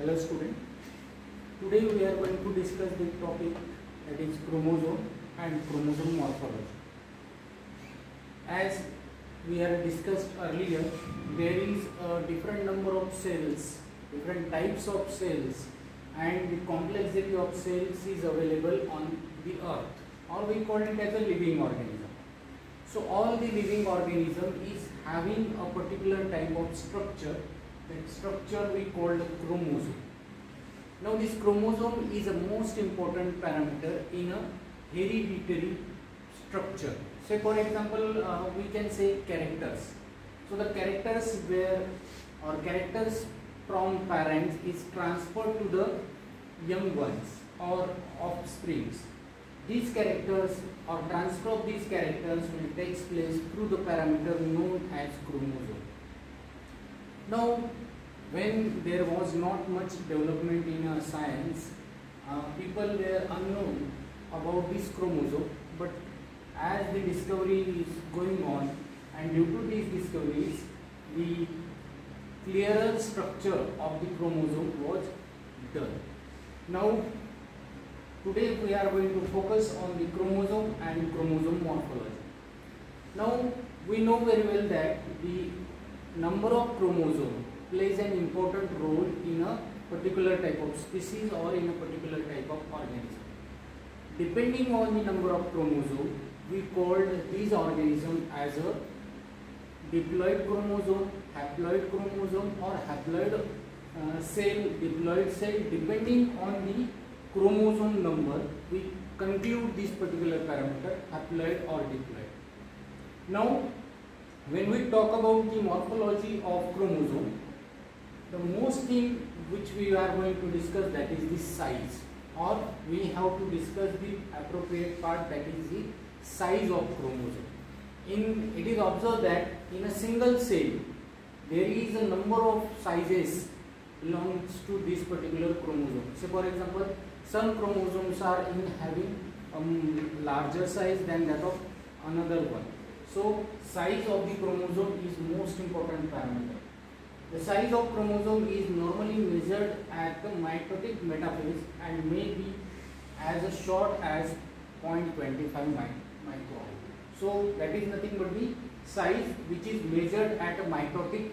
Hello student. Today we are going to discuss the topic that is chromosome and chromosome morphology. As we have discussed earlier, there is a different number of cells, different types of cells, and the complexity of cells is available on the earth, or we call it as a living organism. So all the living organism is having a particular type of structure. That structure we call the chromosome. Now this chromosome is a most important parameter in a hereditary structure. Say for example, we can say characters. So the characters characters from parents is transferred to the young ones or offsprings. These characters or transfer of these characters will take place through the parameter known as chromosome. Now, when there was not much development in science, people were unknown about this chromosome, but as the discovery is going on, and due to these discoveries, the clearer structure of the chromosome was done. Now, today we are going to focus on the chromosome and chromosome morphology. Now, we know very well that the number of chromosomes plays an important role in a particular type of species or in a particular type of organism. Depending on the number of chromosomes, we called these organisms as a diploid chromosome, haploid chromosome, or haploid cell, diploid cell. Depending on the chromosome number, we conclude this particular parameter, haploid or diploid. Now, when we talk about the morphology of chromosome, the most thing which we are going to discuss, that is the size, or we have to discuss the appropriate part, that is the size of chromosome. It is observed that in a single cell there is a number of sizes belongs to this particular chromosome. So for example, some chromosomes are having larger size than that of another one. So size of the chromosome is most important parameter. The size of chromosome is normally measured at the mitotic metaphase and may be as short as 0.25 micron. So that is nothing but the size which is measured at a mitotic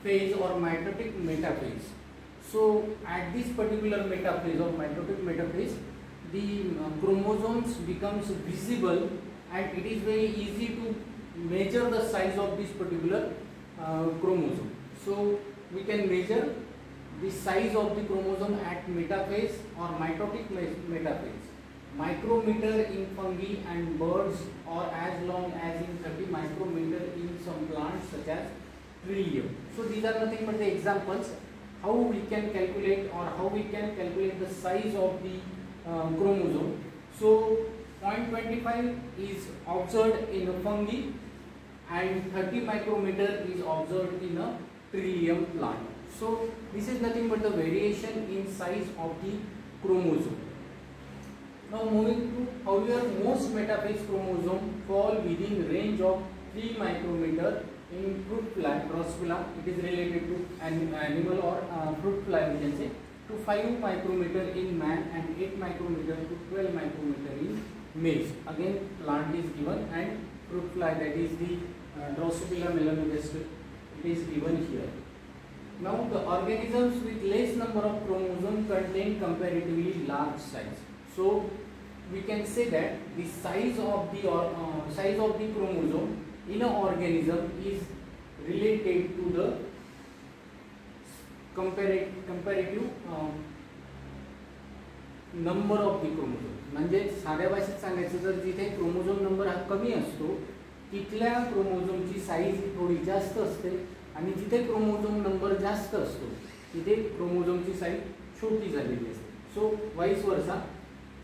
phase or mitotic metaphase. So at this particular metaphase or mitotic metaphase, the chromosomes becomes visible, and it is very easy to measure the size of this particular chromosome. So we can measure the size of the chromosome at metaphase or mitotic metaphase. Micrometer in fungi and birds, or as long as in 30 micrometer in some plants such as trillium. So these are nothing but the examples how we can calculate the size of the chromosome. So 0.25 is observed in a fungi and 30 micrometer is observed in a trillium plant. So this is nothing but the variation in size of the chromosome. Now moving to, however, most metaphase chromosome fall within range of 3 micrometer in fruit fly, Drosophila. It is related to an animal or fruit fly, we can say, to 5 micrometer in man and 8 micrometer to 12 micrometer in maize. Again, plant is given, and fruit fly, that is the Drosophila melanogaster, it is given here. Now the organisms with less number of chromosomes contain comparatively large size. So we can say that the size of the chromosome in an organism is related to the comparative number of the chromosome. म्हणजे साध्या भाषेत सांगायचं तर जिथे chromosome number हा कमी असतो तिथल्या क्रोमोझोमची साईज थोडी जास्त असते, आणि जिथे क्रोमोझोम नंबर जास्त असतो तिथे क्रोमोझोमची साईज छोटी झालेली असते. So vice versa.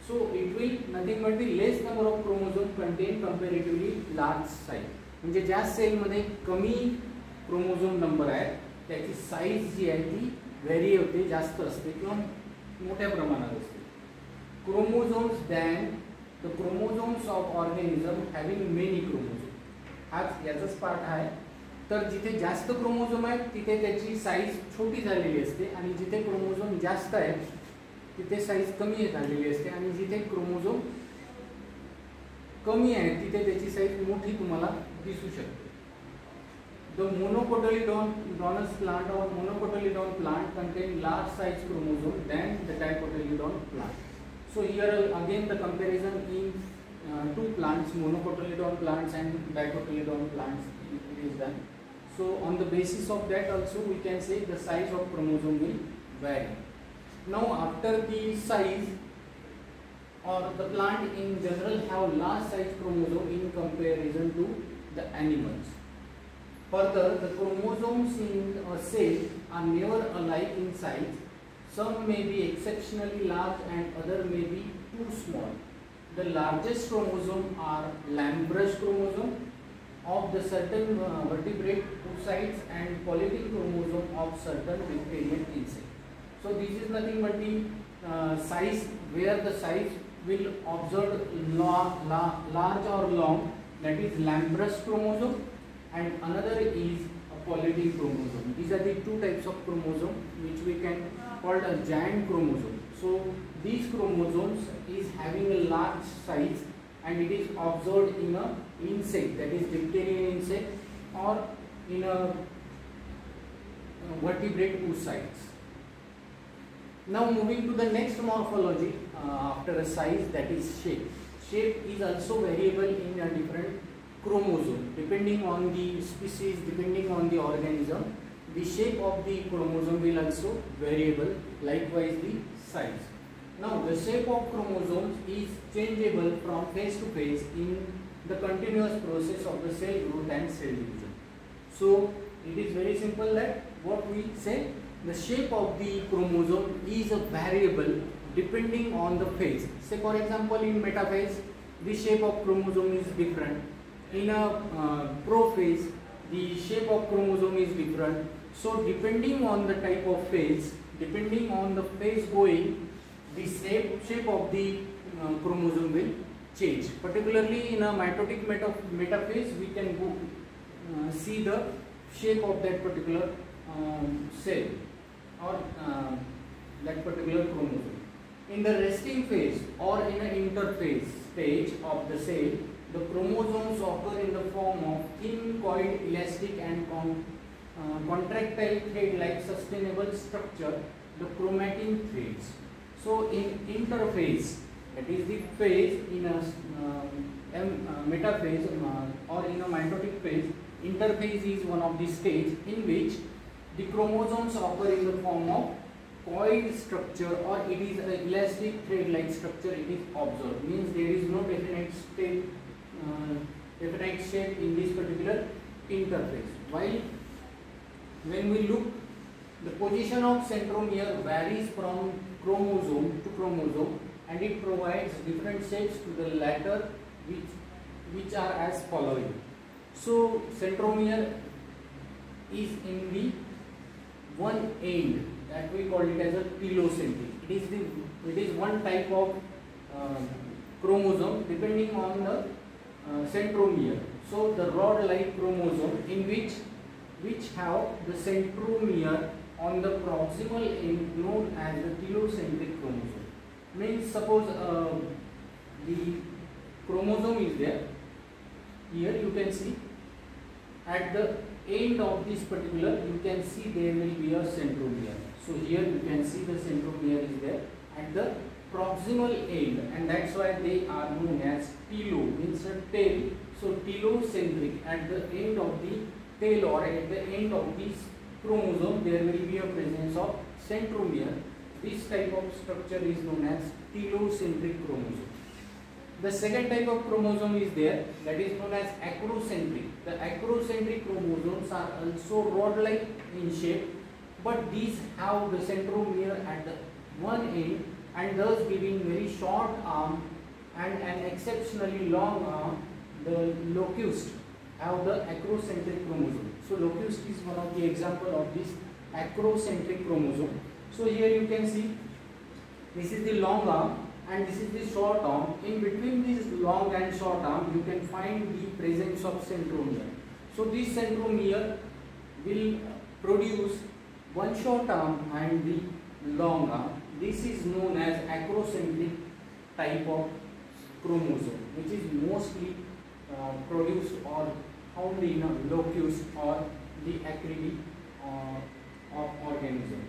So it will nothing but the less number of chromosome contain comparatively large size. म्हणजे ज्या सेल मध्ये कमी क्रोमोझोम नंबर आहे त्याची साईज जी आहे ती व्हेरी होते, जास्त असते किंवा मोठ्या प्रमाणात असते. Chromosomes than the chromosomes of organism having many chromosomes. हाच याचाच पार्ट आहे. तर जिथे जास्त क्रोमोझोम आहेत तिथे त्याची साईज छोटी झालेली असते आणि जिथे क्रोमोझोम जास्त आहेत तिथे साईज कमी झालेली असते आणि जिथे क्रोमोझोम कमी आहे तिथे त्याची साईज मोठी तुम्हाला दिसू शकते. The monocotyledonous plant or monocotyledon plant contain large size chromosome than the dicotyledon plant. So here again the comparison in two plants, monocotyledon plants and dicotyledon plants, it is done. So on the basis of that also we can say the size of chromosome will vary. Now after the size, or the plant in general have large size chromosome in comparison to the animals. Further, the chromosomes in a cell are never alike in size. Some may be exceptionally large and other may be too small. The largest chromosome are Lamb-Brush chromosome of the certain vertebrate oocytes and polytic chromosome of certain dipterian insects. So this is nothing but the size, where the size will observe large or long, that is Lamb-Brush chromosome, and another is a polytic chromosome. These are the two types of chromosome which we can call a giant chromosome. So these chromosomes is having a large size and it is observed in a insect, that is dipterian insect or in a vertebrate oocytes. Now moving to the next morphology after a size, that is shape. Shape is also variable in a different chromosome depending on the species, depending on the organism. The shape of the chromosome will also variable, likewise the size. Now the shape of chromosomes is changeable from phase to phase in the continuous process of the cell growth and cell division. So it is very simple that what we say, the shape of the chromosome is a variable depending on the phase. Say for example in metaphase the shape of chromosome is different. In a prophase the shape of chromosome is different. So depending on the type of phase, depending on the phase going, the shape of the chromosome will change. Particularly in a mitotic metaphase we can go see the shape of that particular cell or that particular chromosome. In the resting phase or in an interphase stage of the cell, the chromosomes occur in the form of thin coiled elastic and contractile thread-like sustainable structure, the chromatin threads. So in interphase, that is the phase in a metaphase or in a mitotic phase, interphase is one of the stages in which the chromosomes occur in the form of coiled structure or it is an elastic thread-like structure. It is observed, means there is no definite shape in this particular interphase. While when we look, the position of centromere varies from chromosome to chromosome and it provides different shapes to the latter, which are as following. So centromere is in the one end, that we call it as a telocentric. It is one type of chromosome depending on the centromere. So the rod-like chromosome in which have the centromere on the proximal end known as the telocentric chromosome. Means suppose the chromosome is there. Here you can see at the end of this particular, you can see there will be a centromere. So here you can see the centromere is there at the proximal end, and that's why they are known as telo, means a tail. So telocentric, at the end of the tail or at the end of this chromosome there will be a presence of centromere. This type of structure is known as telocentric chromosome. The second type of chromosome is there, that is known as acrocentric. The acrocentric chromosomes are also rod-like in shape, but these have the centromere at the one end and thus giving very short arm and an exceptionally long arm. The locust have the acrocentric chromosome. So locust is one of the example of this acrocentric chromosome. So here you can see this is the long arm and this is the short arm. In between this long and short arm you can find the presence of centromere. So this centromere will produce one short arm and the long arm. This is known as acrocentric type of chromosome, which is mostly produced or found in a locus or the acrini of organism.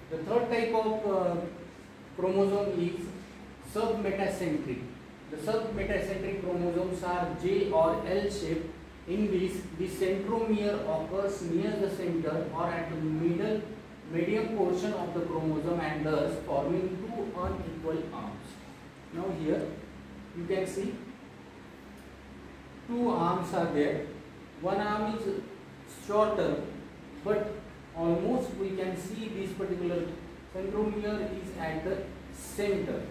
The third type of chromosome is submetacentric. The submetacentric chromosomes are J or L shaped. In this, the centromere occurs near the center or at the medium portion of the chromosome and thus forming two unequal arms. Now here you can see two arms are there. One arm is shorter, but almost we can see this particular centromere is at the center,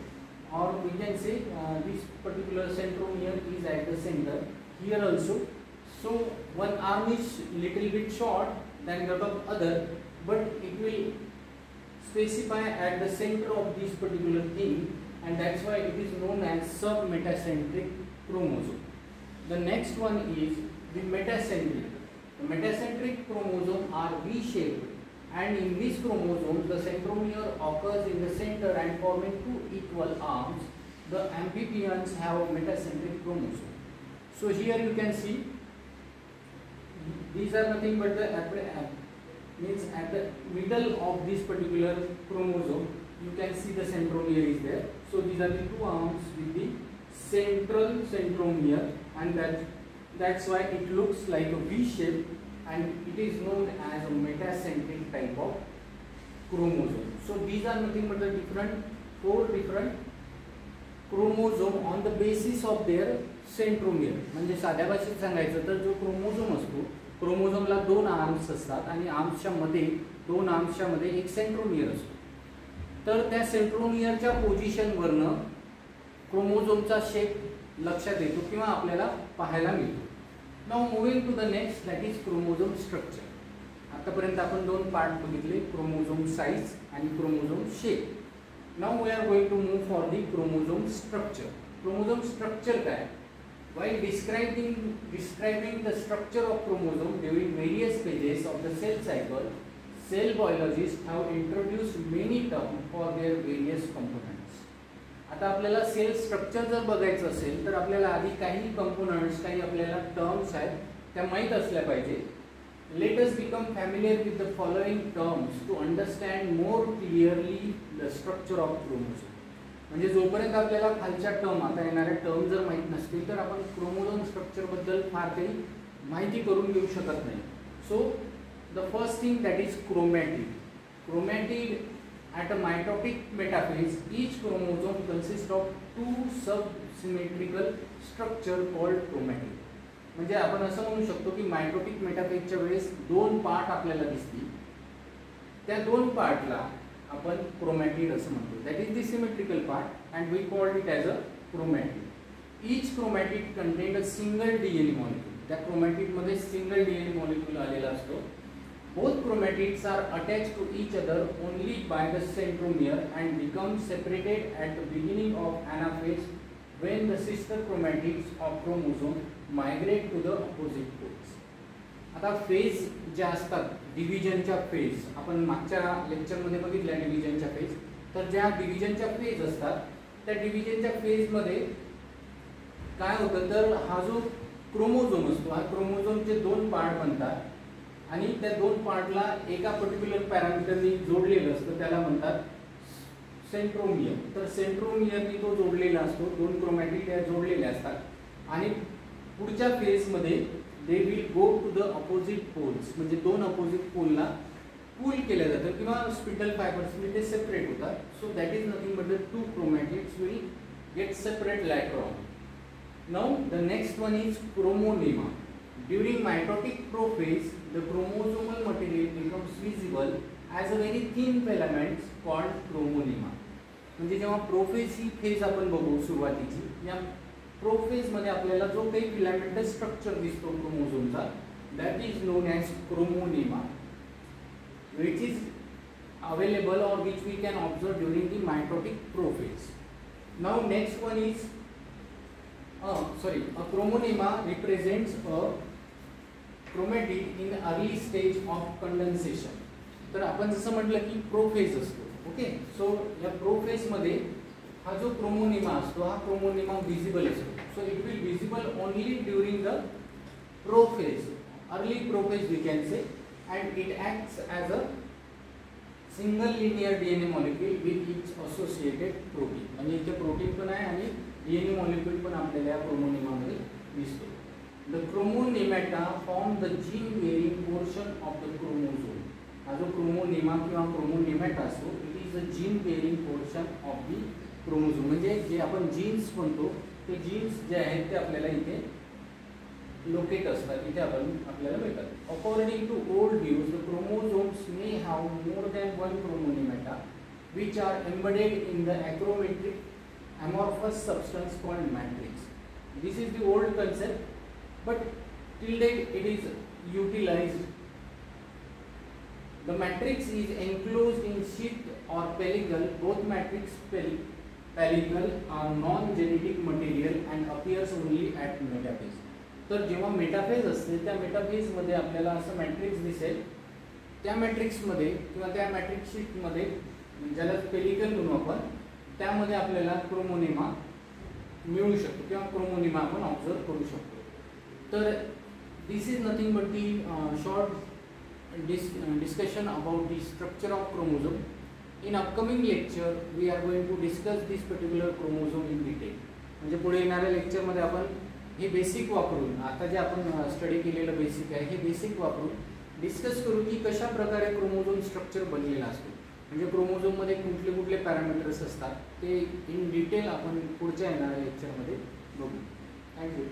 or we can say this particular centromere is at the center here also. So one arm is little bit short than the other, but it will specify at the center of this particular thing, and that's why it is known as submetacentric chromosome. The next one is the metacentric. The metacentric chromosomes are V-shaped, and in these chromosomes the centromere occurs in the center and forming two equal arms. The amphibians have metacentric chromosome. So here you can see these are nothing but the means at the middle of this particular chromosome you can see the centromere is there. So these are the two arms with the central centromere, and that's why it looks like a V shape, and it is known as a metacentric type of chromosome. So these are nothing but the four different chromosome on the basis of their centromere. म्हणजे साध्या भाषेत सांगायचं तर जो chromosome असतो, क्रोमोझोमला दोन arms असतात आणि आर्म्सच्या मध्ये दोन आर्म्सच्या मध्ये एक सेंट्रोमियर असतो. तर त्या सेंट्रोमियरच्या पोझिशनवरनं क्रोमोझोमचा शेप लक्षात येतो किंवा आपल्याला पाहायला मिळतो. Now moving to the next, that is chromosome structure. आतापर्यंत आपण दोन पार्ट बघितले, क्रोमोझोम साइज आणि chromosome shape. Now we are going to move for the chromosome structure. Chromosome structure काय? While describing the structure of chromosome during various stages of the cell cycle, cell biologists have introduced many terms for their various components. आता आपल्याला cell structure जर बघायचं असेल तर आपल्याला आधी काही कंपोनेंट्स, काही आपल्याला टर्म्स आहेत त्या माहित असल्या पाहिजे. Let us become familiar with the following terms to understand more clearly the structure of chromosome. म्हणजे जोपर्यंत आपल्याला खालच्या टर्म, आता येणाऱ्या टर्म जर माहित नसतील तर आपण क्रोमोझोम स्ट्रक्चर बद्दल फार काही माहिती करून घेऊ शकत नाही. So the first thing that is chromatid. Chromatid at a mitotic metaphase, each chromosome consists of two subsymmetrical structure called chromatid. म्हणजे आपण असं म्हणू शकतो की मायटोटिक मेटाफेजच्या वेळेस दोन पार्ट आपल्याला दिसतील, त्या दोन पार्टला आपण क्रोमॅटिड असं म्हणतो. That is the symmetrical part and we called it as a chromatid. Each chromatid contained a single DNA molecule. त्या क्रोमॅटिड मध्ये सिंगल डीएनए मॉलिक्यूल आलेला असतो. Both chromatids are attached to each other only by the centromere and become separated at the beginning of anaphase when the sister chromatids of chromosome migrate to the opposite poles. आता phase ज्या असतात, डिव्हिजनच्या phase आपण मागच्या लेक्चरमध्ये बघितल्या डिव्हिजनच्या phase. तर ज्या डिव्हिजनच्या phase असतात त्या डिव्हिजनच्या फेजमध्ये काय होतं तर हा जो क्रोमोझोम असतो, हा क्रोमोझोमचे दोन पार्ट बनतात आणि त्या दोन पार्टला एका पर्टिक्युलर पॅरामीटरनी जोडलेलं असतं, त्याला म्हणतात सेंट्रोमियर. तर सेंट्रोमियरनी तो जोडलेला असतो, दोन क्रोमॅटिड या जोडलेल्या असतात आणि पुढच्या फेजमध्ये they will go to the opposite poles. म्हणजे दोन अपोजिट पोलला पूल केलं जातं किंवा स्पिंडल फायबर्सनी ते सेपरेट होतात. So that is nothing but the two chromatids will get separate later on. Now the next one is chromonema. During mitotic prophase, the chromosomal material becomes visible as a very thin filament called chromonema. म्हणजे जेव्हा prophase ही phase आपण बघू सुरुवातीची, या prophase मध्ये आपल्याला जो काही फिलामेंटल स्ट्रक्चर दिसतो क्रोमोझोमचा, that is known as chromonema, which is available or which we can observe during the mitotic prophase. Now next one is, a chromonema represents a chromatid in early stage of condensation. तर आपण जसं म्हटलं की prophase असतो. Okay, सो या प्रोफेजमध्ये हा जो क्रोमोनिमा असतो हा क्रोमोनिमा विजिबल असतो. So it will visible only during the prophase, early prophase we can say, and it acts as a single linear DNA molecule with its associated protein. म्हणजे इथे प्रोटीन पण आहे आणि DNA मॉलिक्यूल पण आपल्याला या क्रोमोनिमामध्ये दिसतो. The chromonemata form the gene bearing portion of the chromosome. हा जो क्रोमोनिमा किंवा क्रोमोनिमॅटा असतो it is a gene bearing portion of the chromosome. म्हणजे जे आपण जीन्स म्हणतो ते जीन्स जे आहेत ते आपल्याला इथे लोकेट असतात, इथे आपल्याला मिळतात. According to old views the chromosomes may have more than one chromonemata which are embedded in the achromatic amorphous substance called matrix. This is the old concept, but till date it is utilized. The matrix is enclosed in sheath or pellicle. Both matrix pellicle are non-genetic material and appears only at metaphase. तर जेव्हा metaphase असते त्या मेटाफेजमध्ये आपल्याला असं matrix दिसेल. त्या मॅट्रिक्समध्ये किंवा त्या मॅट्रिक्स शीटमध्ये ज्याला पेलिकल म्हणू आपण, त्यामध्ये आपल्याला क्रोमोनिमा मिळू शकतो किंवा क्रोमोनिमा आपण ऑब्झर्व करू शकतो. तर this is nothing but the short discussion about the structure of chromosome. In upcoming lecture we are going to discuss this particular chromosome in detail. म्हणजे पुढे येणाऱ्या लेक्चरमध्ये आपण हे बेसिक वापरून, आता जे आपण स्टडी केलेलं बेसिक आहे हे बेसिक वापरून डिस्कस करू की कशा प्रकारे क्रोमोझोम स्ट्रक्चर बनलेला असतो. म्हणजे क्रोमोझोममध्ये कुठले कुठले पॅरामीटर्स असतात ते इन डिटेल आपण पुढच्या येणाऱ्या लेक्चरमध्ये बघू. थँक्यू.